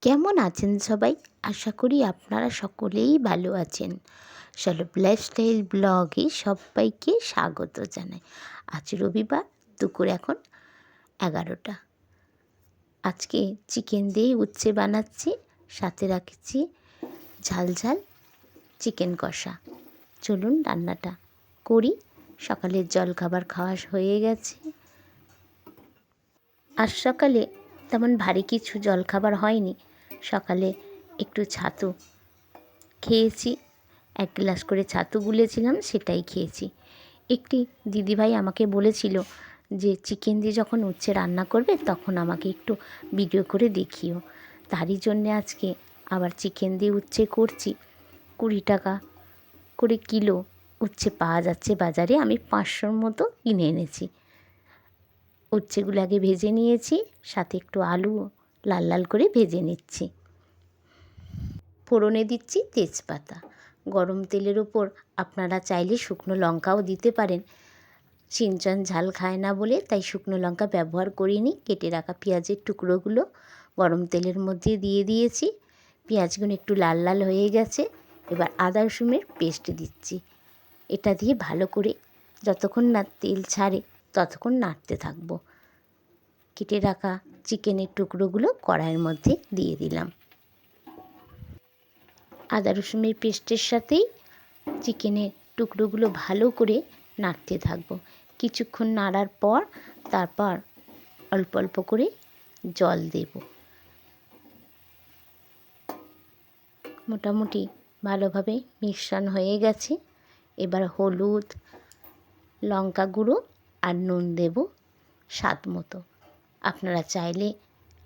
কেমন আছেন সবাই? আশা করি আপনারা সকলেই ভালো আছেন। শলভ লাইফস্টাইল ব্লগে সবাইকে স্বাগত জানাই। আজ রবিবার, দুপুর এখন 11টা। আজকে চিকেন দিয়ে উচ্ছে বানাচ্ছি, সাথে রাখছি ঝাল ঝাল চিকেন কষা। চলুন রান্নাটা করি। সকালের জলখাবার খাওয়া হয়ে গেছে। আজ সকালে তেমন ভারী কিছু জলখাবার হয়নি। সকালে একটু ছাতু খেয়েছি, 1 গ্লাস করে ছাতু গুলেছিলাম, সেটাই খেয়েছি। একটি দিদিভাই আমাকে বলেছিল যে চিকেন দিয়ে যখন উচ্ছে রান্না করবে তখন আমাকে একটু ভিডিও করে দেখিও। তারই জন্যে আজকে আবার চিকেন দিয়ে উচ্ছে করছি। 20 টাকা করে কিলো উচ্ছে পাওয়া যাচ্ছে বাজারে। আমি 500-র মতো কিনে এনেছি। উচ্ছেগুলো আগে ভেজে নিয়েছি, সাথে একটু আলু লাল লাল করে ভেজে নিচ্ছি। ফোড়নে দিচ্ছি তেজপাতা। গরম তেলের ওপর আপনারা চাইলে শুকনো লঙ্কাও দিতে পারেন। সিনচান ঝাল খায় না বলে তাই শুকনো লঙ্কা ব্যবহার করিনি। কেটে রাখা পেঁয়াজের টুকরোগুলো গরম তেলের মধ্যে দিয়ে দিয়েছি। পেঁয়াজগুলো একটু লাল লাল হয়ে গেছে। এবার আদা রসুনের পেস্ট দিচ্ছি। এটা দিয়ে ভালো করে যতক্ষণ না তেল ছাড়ে ততক্ষণ নাড়তে থাকবো। কেটে রাখা চিকেনের টুকরোগুলো কড়াইয়ের মধ্যে দিয়ে দিলাম। আদা রসুনের পেস্টের সাথেই চিকেনের টুকরোগুলো ভালো করে নাড়তে থাকবো। কিছুক্ষণ নাড়ার পর তারপর অল্প অল্প করে জল দেব। মোটামুটি ভালোভাবে মিশ্রণ হয়ে গেছে। এবার হলুদ, লঙ্কা গুঁড়ো আর নুন দেব স্বাদ মতো। আপনারা চাইলে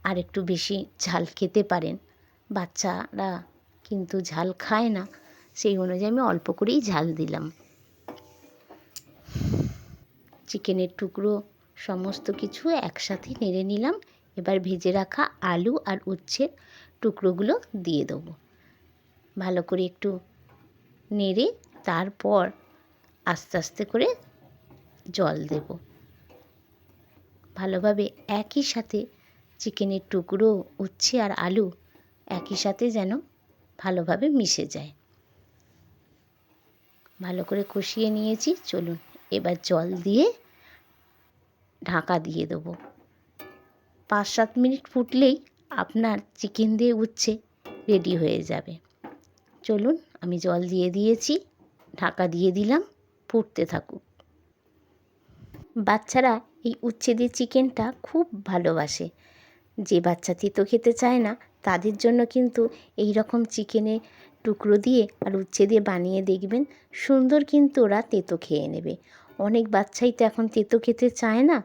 আর একটু বেশি ঝাল খেতে পারেন। বাচ্চারা কিন্তু ঝাল খায় না, সেই অনুযায়ী আমি অল্প করেই ঝাল দিলাম। চিকেনের টুকরো সমস্ত কিছু একসাথে নেড়ে নিলাম। এবার ভেজে রাখা আলু আর উচ্ছের টুকরোগুলো দিয়ে দেবো। ভালো করে একটু নেড়ে তারপর আস্তে আস্তে করে জল দেব। ভালোভাবে একই সাথে চিকেনের টুকরো, উচ্ছে আর আলু একই সাথে যেন ভালোভাবে মিশে যায়। ভালো করে কষিয়ে নিয়েছি। চলুন এবার জল দিয়ে ঢাকা দিয়ে দেবো। 5-7 মিনিট ফুটলেই আপনার চিকেন দিয়ে উচ্ছে রেডি হয়ে যাবে। চলুন, আমি জল দিয়ে দিয়েছি, ঢাকা দিয়ে দিলাম, ফুটতে থাকুক। বাচ্চারা এই উচ্ছে দিয়ে চিকেনটা খুব ভালোবাসে। যে বাচ্চা তেতো খেতে চায় না তাদের জন্য কিন্তু এই রকম চিকেনের টুকরো দিয়ে আর উচ্ছে দিয়ে বানিয়ে দেখবেন, সুন্দর কিন্তু ওরা তেতো খেয়ে নেবে। অনেক বাচ্চাই তো এখন তেতো খেতে চায় না,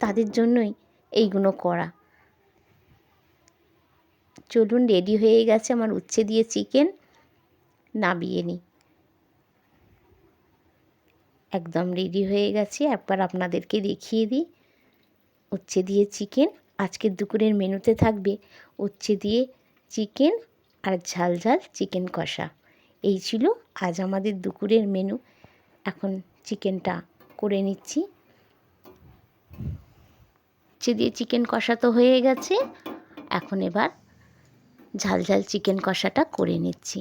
তাদের জন্যই এইগুলো করা। চলুন, রেডি হয়ে গেছে আমার উচ্ছে দিয়ে চিকেন। নামিয়ে নিই। একদম রেডি হয়ে গেছে। একবার আপনাদেরকে দেখিয়ে দিই উচ্ছে দিয়ে চিকেন। আজকের দুপুরের মেনুতে থাকবে উচ্ছে দিয়ে চিকেন আর ঝাল ঝাল চিকেন কষা। এই ছিল আজ আমাদের দুপুরের মেনু। এখন চিকেনটা করে নিচ্ছি। উচ্ছে দিয়ে চিকেন কষা তো হয়ে গেছে, এখন এবার ঝাল ঝাল চিকেন কষাটা করে নিচ্ছি।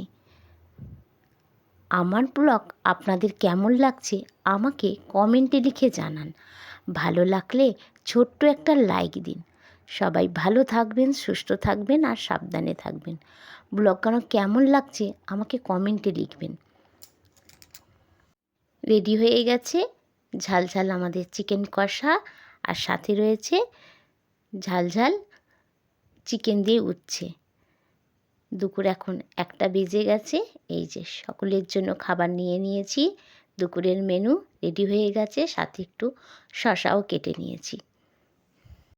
আমার ব্লগ আপনাদের কেমন লাগছে আমাকে কমেন্টে লিখে জানান। ভালো লাগলে ছোট্ট একটা লাইক দিন। সবাই ভালো থাকবেন, সুস্থ থাকবেন আর সাবধানে থাকবেন। ব্লগটা কেমন লাগছে আমাকে কমেন্টে লিখবেন। রেডি হয়ে গেছে ঝাল ঝাল আমাদের চিকেন কষা, আর সাথে রয়েছে ঝাল ঝাল চিকেন দিয়ে উচ্ছে। দুপুর এখন 1টা বেজে গেছে। এই যে সকলের জন্য খাবার নিয়ে নিয়েছি। দুপুরের মেনু রেডি হয়ে গেছে, সাথে একটু শসাও কেটে নিয়েছি।